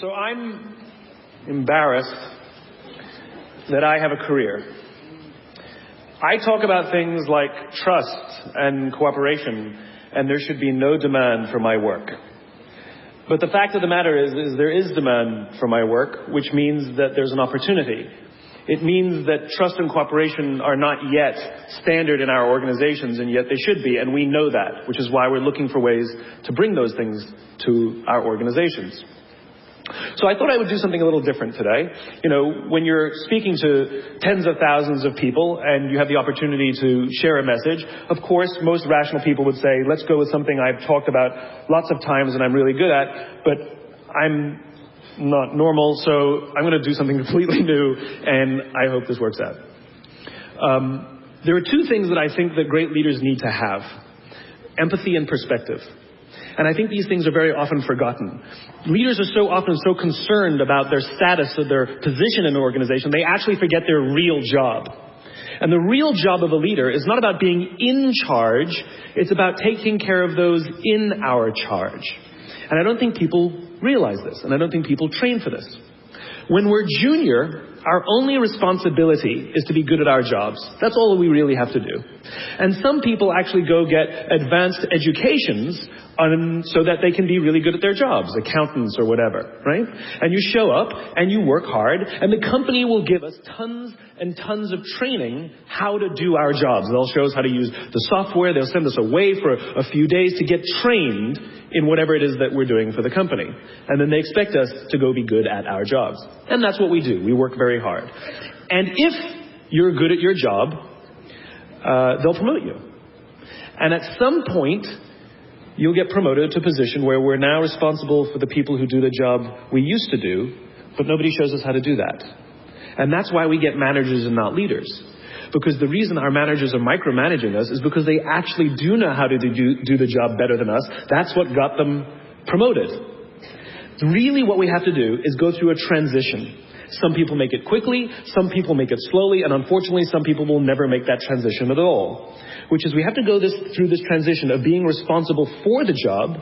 So I'm embarrassed that I have a career. I talk about things like trust and cooperation, and there should be no demand for my work. But the fact of the matter is there is demand for my work, which means that there's an opportunity. It means that trust and cooperation are not yet standard in our organizations, and yet they should be, and we know that, which is why we're looking for ways to bring those things to our organizations. So I thought I would do something a little different today. You know, when you're speaking to tens of thousands of people and you have the opportunity to share a message, of course, most rational people would say, let's go with something I've talked about lots of times and I'm really good at, but I'm not normal, so I'm going to do something completely new, and I hope this works out. There are two things that I think that great leaders need to have: empathy and perspective. And I think these things are very often forgotten. Leaders are so often so concerned about their status or their position in an organization, they actually forget their real job. And the real job of a leader is not about being in charge, it's about taking care of those in our charge. And I don't think people realize this, and I don't think people train for this. When we're junior, our only responsibility is to be good at our jobs. That's all we really have to do. And some people actually go get advanced educations so that they can be really good at their jobs, accountants or whatever, right? And you show up and you work hard, and the company will give us tons and tons of training how to do our jobs. They'll show us how to use the software. They'll send us away for a few days to get trained in whatever it is that we're doing for the company. And then they expect us to go be good at our jobs. And that's what we do. We work very hard. And if you're good at your job, they'll promote you. And at some point, you'll get promoted to a position where we're now responsible for the people who do the job we used to do, but nobody shows us how to do that. And that's why we get managers and not leaders. Because the reason our managers are micromanaging us is because they actually do know how to do the job better than us. That's what got them promoted. Really what we have to do is go through a transition. Some people make it quickly, some people make it slowly, and unfortunately some people will never make that transition at all. Which is we have to go through this transition of being responsible for the job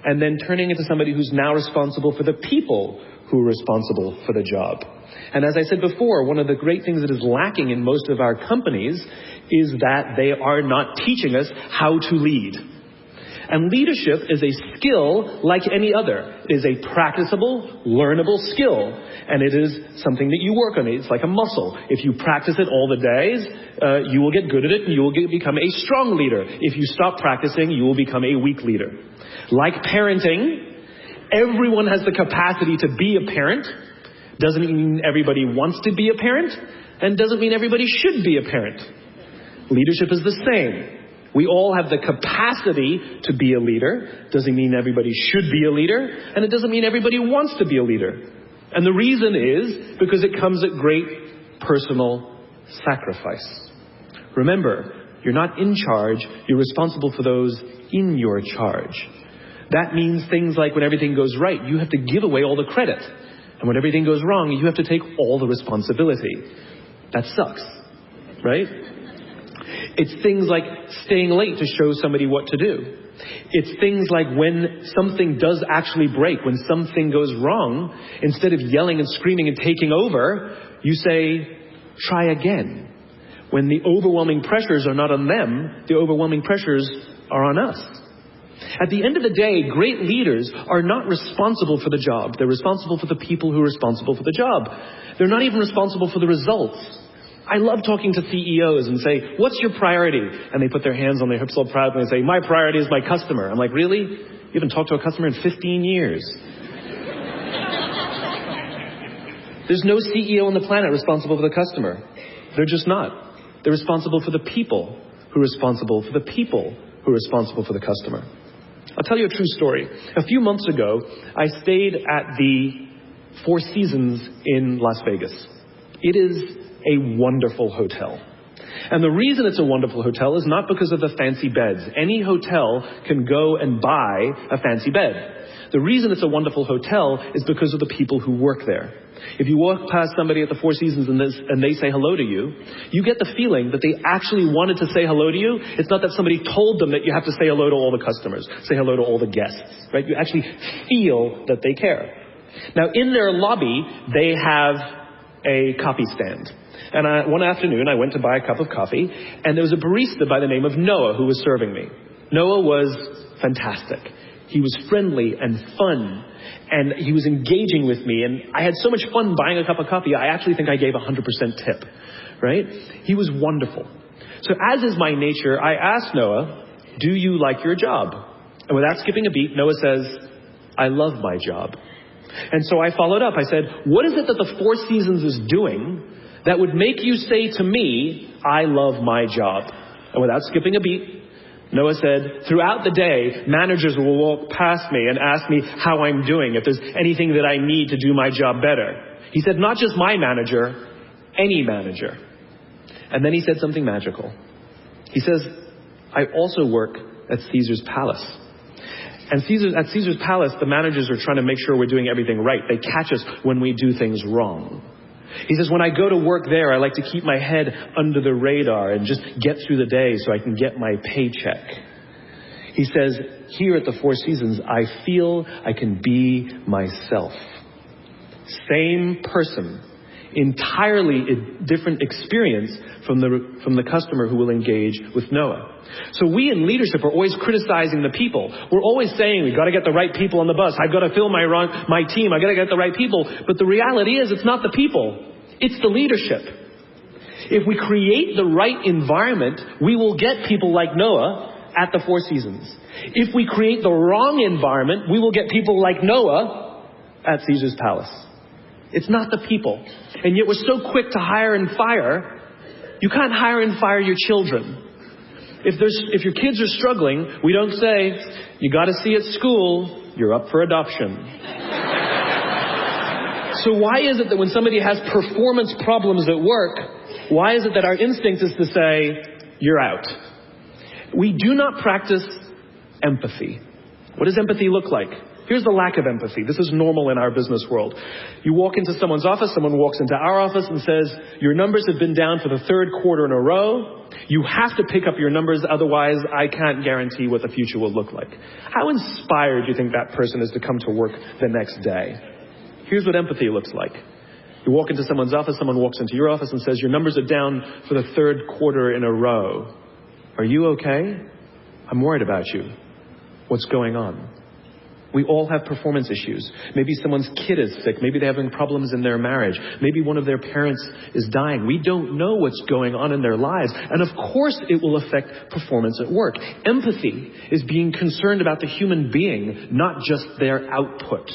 and then turning into somebody who's now responsible for the people who are responsible for the job. And as I said before, one of the great things that is lacking in most of our companies is that they are not teaching us how to lead. And leadership is a skill like any other. It is a practicable, learnable skill. And it is something that you work on. It's like a muscle. If you practice it all the days, you will get good at it and you will become a strong leader. If you stop practicing, you will become a weak leader. Like parenting, everyone has the capacity to be a parent. Doesn't mean everybody wants to be a parent, and doesn't mean everybody should be a parent. Leadership is the same. We all have the capacity to be a leader. Doesn't mean everybody should be a leader, and it doesn't mean everybody wants to be a leader. And the reason is because it comes at great personal sacrifice. Remember, you're not in charge, you're responsible for those in your charge. That means things like when everything goes right, you have to give away all the credit. And when everything goes wrong, you have to take all the responsibility. That sucks, right? It's things like staying late to show somebody what to do. It's things like when something does actually break, when something goes wrong, instead of yelling and screaming and taking over, you say, try again. When the overwhelming pressures are not on them, the overwhelming pressures are on us. At the end of the day, great leaders are not responsible for the job. They're responsible for the people who are responsible for the job. They're not even responsible for the results. I love talking to CEOs and say, what's your priority? And they put their hands on their hips all proudly and say, my priority is my customer. I'm like, really? You haven't talked to a customer in 15 years. There's no CEO on the planet responsible for the customer. They're just not. They're responsible for the people who are responsible for the people who are responsible for the customer. I'll tell you a true story. A few months ago, I stayed at the Four Seasons in Las Vegas. It is a wonderful hotel. And the reason it's a wonderful hotel is not because of the fancy beds. Any hotel can go and buy a fancy bed. The reason it's a wonderful hotel is because of the people who work there. If you walk past somebody at the Four Seasons and they say hello to you, you get the feeling that they actually wanted to say hello to you. It's not that somebody told them that you have to say hello to all the customers, say hello to all the guests, right? You actually feel that they care. Now, in their lobby, they have a coffee stand. And one afternoon, I went to buy a cup of coffee, and there was a barista by the name of Noah who was serving me. Noah was fantastic. He was friendly and fun, and he was engaging with me, and I had so much fun buying a cup of coffee, I actually think I gave 100% tip, right? He was wonderful. So as is my nature, I asked Noah, do you like your job? And without skipping a beat, Noah says, I love my job. And so I followed up. I said, what is it that the Four Seasons is doing that would make you say to me, I love my job? And without skipping a beat, Noah said, throughout the day, managers will walk past me and ask me how I'm doing, if there's anything that I need to do my job better. He said, not just my manager, any manager. And then he said something magical. He says, I also work at Caesar's Palace. And at Caesar's Palace, the managers are trying to make sure we're doing everything right. They catch us when we do things wrong. He says, when I go to work there, I like to keep my head under the radar and just get through the day so I can get my paycheck. He says, here at the Four Seasons, I feel I can be myself. Same person, entirely a different experience from the customer who will engage with Noah. So we in leadership are always criticizing the people. We're always saying, we've got to get the right people on the bus. I've got to fill my team. I've got to get the right people. But the reality is, it's not the people. It's the leadership. If we create the right environment, we will get people like Noah at the Four Seasons. If we create the wrong environment, we will get people like Noah at Caesar's Palace. It's not the people. And yet we're so quick to hire and fire. You can't hire and fire your children. If your kids are struggling, we don't say, you got to see at school, you're up for adoption. So why is it that when somebody has performance problems at work, why is it that our instinct is to say, you're out? We do not practice empathy. What does empathy look like? Here's the lack of empathy. This is normal in our business world. You walk into someone's office, someone walks into our office and says, your numbers have been down for the third quarter in a row. You have to pick up your numbers, otherwise I can't guarantee what the future will look like. How inspired do you think that person is to come to work the next day? Here's what empathy looks like. You walk into someone's office, someone walks into your office and says, your numbers are down for the third quarter in a row. Are you okay? I'm worried about you. What's going on? We all have performance issues. Maybe someone's kid is sick. Maybe they're having problems in their marriage. Maybe one of their parents is dying. We don't know what's going on in their lives. And of course it will affect performance at work. Empathy is being concerned about the human being, not just their output.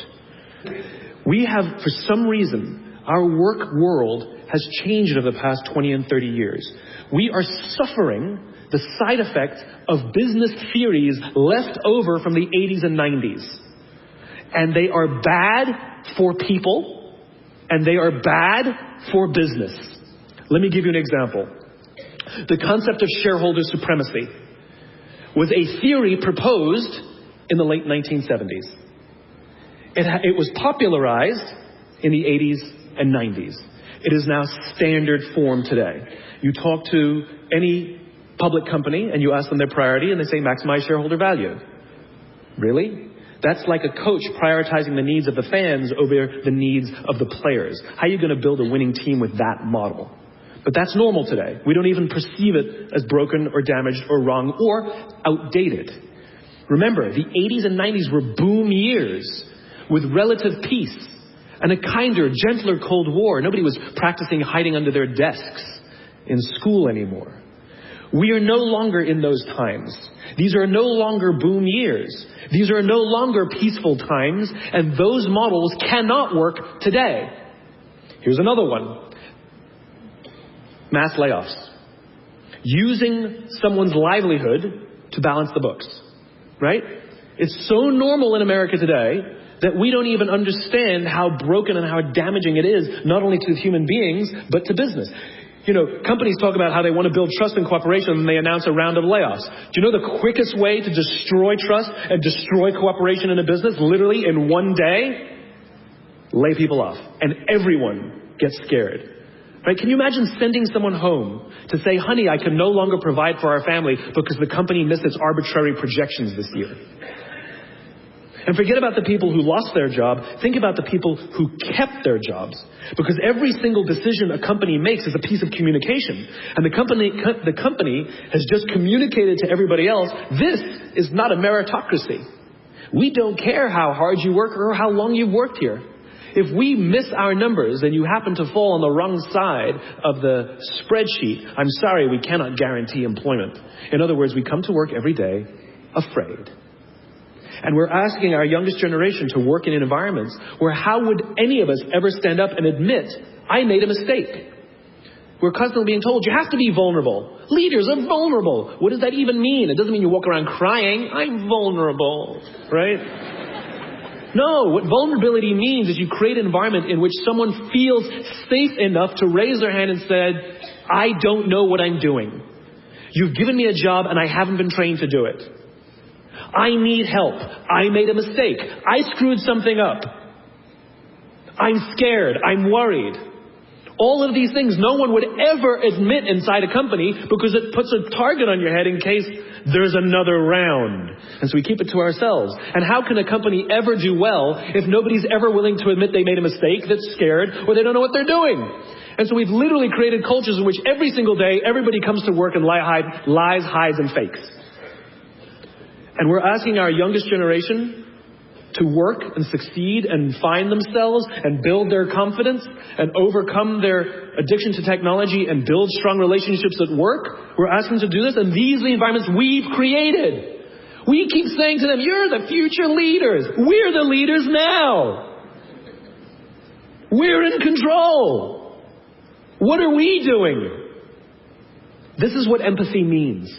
We have, for some reason, our work world has changed over the past 20 and 30 years. We are suffering the side effects of business theories left over from the 80s and 90s. And they are bad for people, and they are bad for business. Let me give you an example. The concept of shareholder supremacy was a theory proposed in the late 1970s. It was popularized in the 80s and 90s. It is now standard form today. You talk to any public company and you ask them their priority and they say maximize shareholder value. Really? That's like a coach prioritizing the needs of the fans over the needs of the players. How are you going to build a winning team with that model? But that's normal today. We don't even perceive it as broken or damaged or wrong or outdated. Remember, the 80s and 90s were boom years with relative peace and a kinder, gentler Cold War. Nobody was practicing hiding under their desks in school anymore. We are no longer in those times. These are no longer boom years. These are no longer peaceful times, and those models cannot work today. Here's another one. Mass layoffs. Using someone's livelihood to balance the books. Right? It's so normal in America today that we don't even understand how broken and how damaging it is, not only to human beings, but to business. You know, companies talk about how they want to build trust and cooperation and they announce a round of layoffs. Do you know the quickest way to destroy trust and destroy cooperation in a business, literally in one day? Lay people off. And everyone gets scared. Right? Can you imagine sending someone home to say, honey, I can no longer provide for our family because the company missed its arbitrary projections this year? And forget about the people who lost their job. Think about the people who kept their jobs. Because every single decision a company makes is a piece of communication. And the company has just communicated to everybody else, this is not a meritocracy. We don't care how hard you work or how long you've worked here. If we miss our numbers and you happen to fall on the wrong side of the spreadsheet, I'm sorry, we cannot guarantee employment. In other words, we come to work every day afraid. And we're asking our youngest generation to work in environments where how would any of us ever stand up and admit, I made a mistake? We're constantly being told, you have to be vulnerable. Leaders are vulnerable. What does that even mean? It doesn't mean you walk around crying, I'm vulnerable, right? No, what vulnerability means is you create an environment in which someone feels safe enough to raise their hand and said, I don't know what I'm doing. You've given me a job and I haven't been trained to do it. I need help. I made a mistake. I screwed something up. I'm scared. I'm worried. All of these things no one would ever admit inside a company because it puts a target on your head in case there's another round. And so we keep it to ourselves. And how can a company ever do well if nobody's ever willing to admit they made a mistake, that's scared, or they don't know what they're doing? And so we've literally created cultures in which every single day everybody comes to work and lies, hides, and fakes. And we're asking our youngest generation to work and succeed and find themselves and build their confidence and overcome their addiction to technology and build strong relationships at work. We're asking them to do this, and these are the environments we've created. We keep saying to them, you're the future leaders. We're the leaders now. We're in control. What are we doing? This is what empathy means.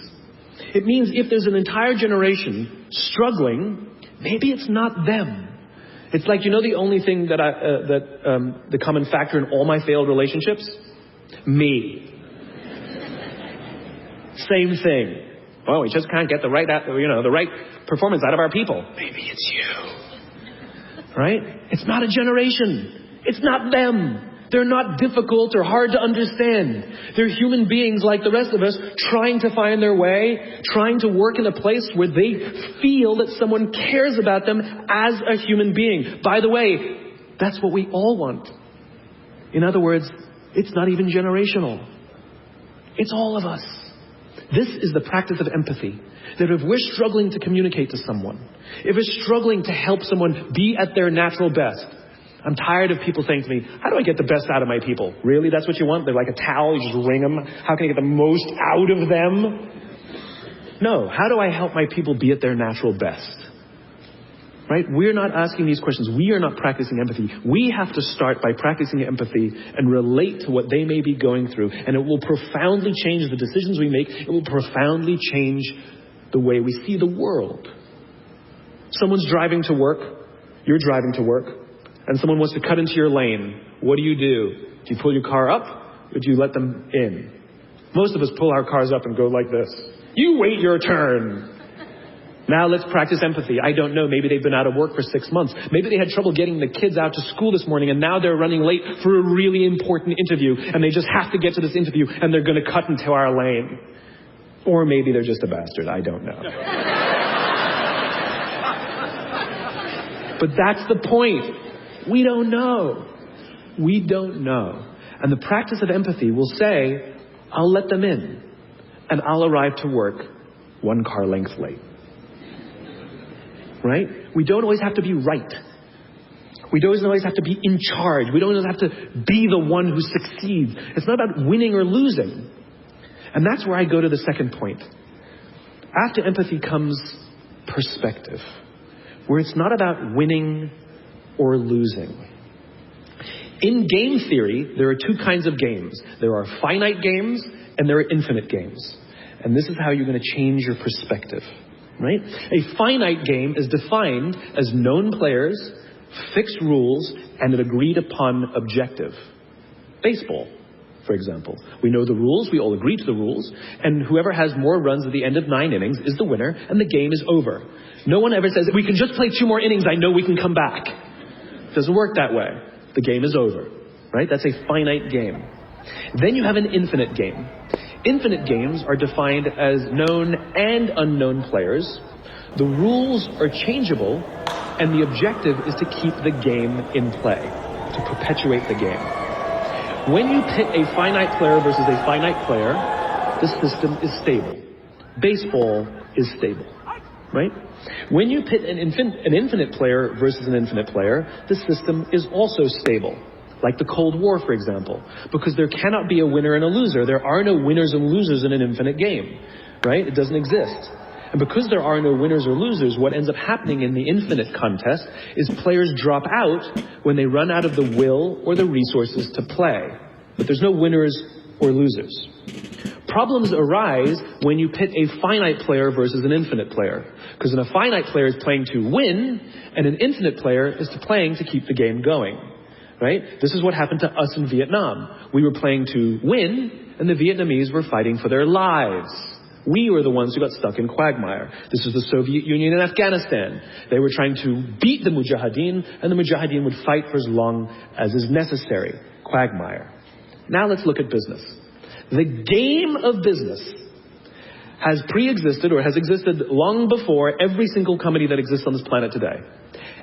It means if there's an entire generation struggling, maybe it's not them. It's like, the only thing that the common factor in all my failed relationships? Me. Same thing. Oh, we just can't get the right performance out of our people. Maybe it's you. Right? It's not a generation. It's not them. They're not difficult or hard to understand. They're human beings like the rest of us, trying to find their way, trying to work in a place where they feel that someone cares about them as a human being. By the way, that's what we all want. In other words, it's not even generational. It's all of us. This is the practice of empathy. That if we're struggling to communicate to someone, if we're struggling to help someone be at their natural best, I'm tired of people saying to me, how do I get the best out of my people? Really? That's what you want? They're like a towel, you just wring them. How can I get the most out of them? No. How do I help my people be at their natural best? Right? We're not asking these questions. We are not practicing empathy. We have to start by practicing empathy and relate to what they may be going through. And it will profoundly change the decisions we make. It will profoundly change the way we see the world. Someone's driving to work. You're driving to work. And someone wants to cut into your lane. What do? Do you pull your car up, or do you let them in? Most of us pull our cars up and go like this. You wait your turn. Now let's practice empathy. I don't know. Maybe they've been out of work for 6 months. Maybe they had trouble getting the kids out to school this morning, and now they're running late for a really important interview, and they just have to get to this interview, and they're going to cut into our lane. Or maybe they're just a bastard. I don't know. But that's the point. We don't know. We don't know. And the practice of empathy will say, I'll let them in, and I'll arrive to work 1 car length late. Right? We don't always have to be right. We don't always have to be in charge. We don't always have to be the one who succeeds. It's not about winning or losing. And that's where I go to the second point. After empathy comes perspective, where it's not about winning or losing. In game theory, there are 2 kinds of games. There are finite games and there are infinite games. And this is how you're going to change your perspective. Right? A finite game is defined as known players, fixed rules, and an agreed upon objective. Baseball, for example. We know the rules, we all agree to the rules, and whoever has more runs at the end of 9 innings is the winner, and the game is over. No one ever says, we can just play 2 more innings, I know we can come back. It doesn't work that way. The game is over. Right? That's a finite game. Then you have an infinite game. Infinite games are defined as known and unknown players. The rules are changeable, And the objective is to keep the game in play, to perpetuate the game. When you pit a finite player versus a finite player, the system is stable. Baseball is stable, right? When you pit an infinite player versus an infinite player, the system is also stable. Like the Cold War, for example. Because there cannot be a winner and a loser. There are no winners and losers in an infinite game, right? It doesn't exist. And because there are no winners or losers, what ends up happening in the infinite contest is players drop out when they run out of the will or the resources to play. But there's no winners or losers. Problems arise when you pit a finite player versus an infinite player. Because a finite player is playing to win, and an infinite player is playing to keep the game going. Right? This is what happened to us in Vietnam. We were playing to win, and the Vietnamese were fighting for their lives. We were the ones who got stuck in quagmire. This was the Soviet Union and Afghanistan. They were trying to beat the Mujahideen, and the Mujahideen would fight for as long as is necessary. Quagmire. Now let's look at business. The game of business has pre-existed or has existed long before every single company that exists on this planet today.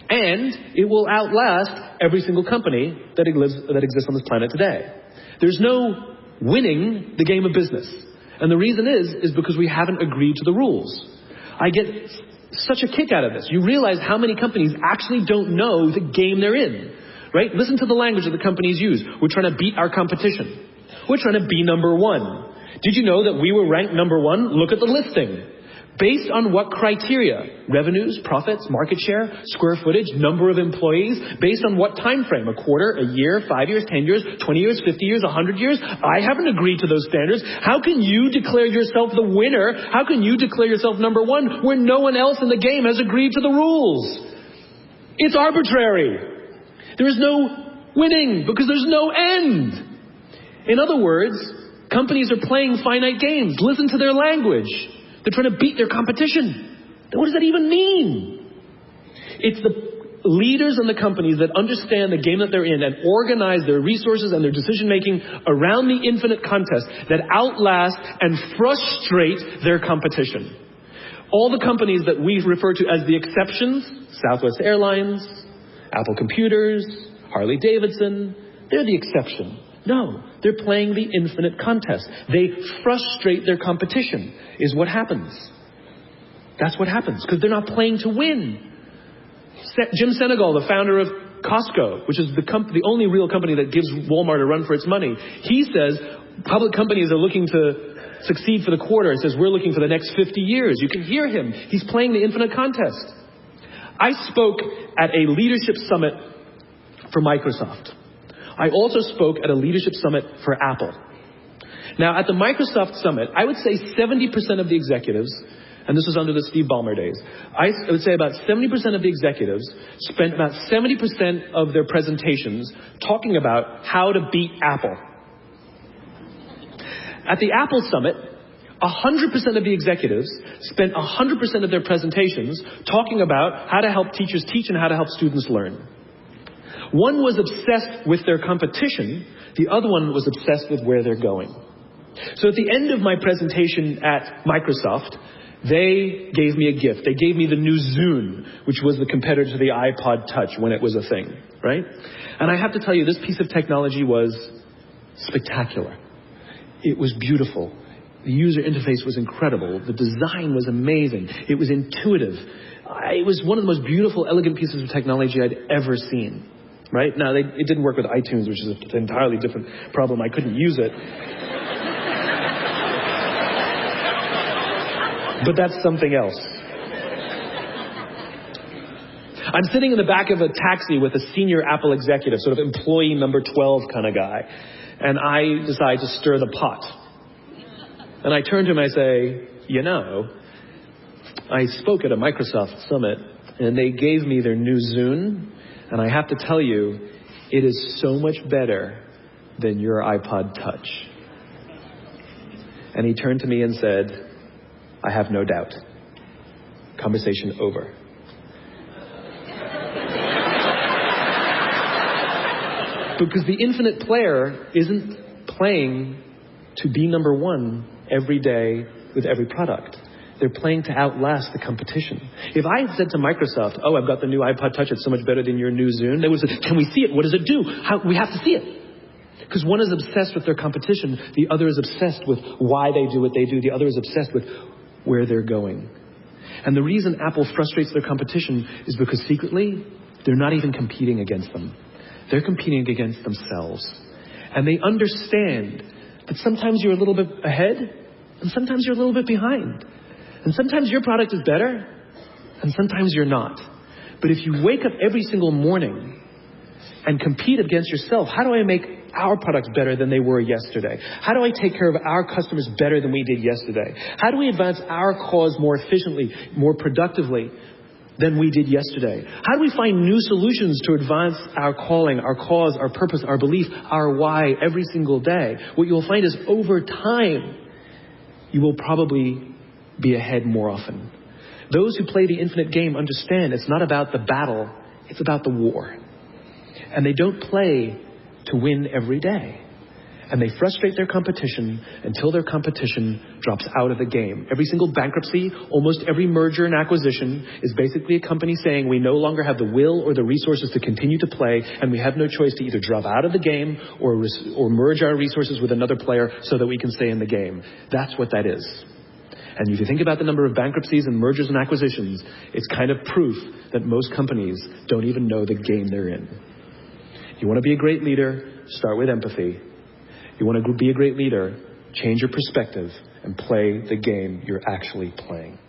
And it will outlast every single company that exists on this planet today. There's no winning the game of business. And the reason is because we haven't agreed to the rules. I get such a kick out of this. You realize how many companies actually don't know the game they're in. Right? Listen to the language that the companies use. We're trying to beat our competition. We're trying to be number one. Did you know that we were ranked number one? Look at the listing. Based on what criteria? Revenues, profits, market share, square footage, number of employees. Based on what time frame? A quarter, a year, 5 years, 10 years, 20 years, 50 years, 100 years? I haven't agreed to those standards. How can you declare yourself the winner? How can you declare yourself number one when no one else in the game has agreed to the rules? It's arbitrary. There is no winning because there's no end. In other words, companies are playing finite games. Listen to their language. They're trying to beat their competition. What does that even mean? It's the leaders in the companies that understand the game that they're in and organize their resources and their decision-making around the infinite contest that outlast and frustrate their competition. All the companies that we refer to as the exceptions, Southwest Airlines, Apple Computers, Harley Davidson, they're the exception. No, they're playing the infinite contest. They frustrate their competition, is what happens. That's what happens, because they're not playing to win. Jim Senegal, the founder of Costco, which is the only real company that gives Walmart a run for its money, he says public companies are looking to succeed for the quarter. He says, we're looking for the next 50 years. You can hear him. He's playing the infinite contest. I spoke at a leadership summit for Microsoft. I also spoke at a leadership summit for Apple. Now, at the Microsoft summit, I would say 70% of the executives, and this was under the Steve Ballmer days, I would say about 70% of the executives spent about 70% of their presentations talking about how to beat Apple. At the Apple summit, 100% of the executives spent 100% of their presentations talking about how to help teachers teach and how to help students learn. One was obsessed with their competition. The other one was obsessed with where they're going. So at the end of my presentation at Microsoft, they gave me a gift. They gave me the new Zune, which was the competitor to the iPod Touch when it was a thing, right? And I have to tell you, this piece of technology was spectacular. It was beautiful. The user interface was incredible. The design was amazing. It was intuitive. It was one of the most beautiful, elegant pieces of technology I'd ever seen. Right? Now, it didn't work with iTunes, which is an entirely different problem. I couldn't use it. But that's something else. I'm sitting in the back of a taxi with a senior Apple executive, sort of employee number 12 kind of guy. And I decide to stir the pot. And I turn to him and I say, you know, I spoke at a Microsoft summit and they gave me their new Zune. And I have to tell you, it is so much better than your iPod Touch. And he turned to me and said, I have no doubt. Conversation over. Because the infinite player isn't playing to be number one every day with every product. They're playing to outlast the competition. If I had said to Microsoft, oh, I've got the new iPod Touch, it's so much better than your new Zune, they would say, can we see it? What does it do? We have to see it. Because one is obsessed with their competition, the other is obsessed with why they do what they do, the other is obsessed with where they're going. And the reason Apple frustrates their competition is because secretly, they're not even competing against them. They're competing against themselves. And they understand that sometimes you're a little bit ahead, and sometimes you're a little bit behind. And sometimes your product is better, and sometimes you're not. But if you wake up every single morning and compete against yourself, how do I make our products better than they were yesterday? How do I take care of our customers better than we did yesterday? How do we advance our cause more efficiently, more productively than we did yesterday? How do we find new solutions to advance our calling, our cause, our purpose, our belief, our why every single day? What you'll find is over time, you will probably be ahead more often. Those who play the infinite game understand it's not about the battle, it's about the war. And they don't play to win every day. And they frustrate their competition until their competition drops out of the game. Every single bankruptcy, almost every merger and acquisition is basically a company saying we no longer have the will or the resources to continue to play, and we have no choice to either drop out of the game or merge our resources with another player so that we can stay in the game. That's what that is. And if you think about the number of bankruptcies and mergers and acquisitions, it's kind of proof that most companies don't even know the game they're in. You want to be a great leader, start with empathy. You want to be a great leader, change your perspective and play the game you're actually playing.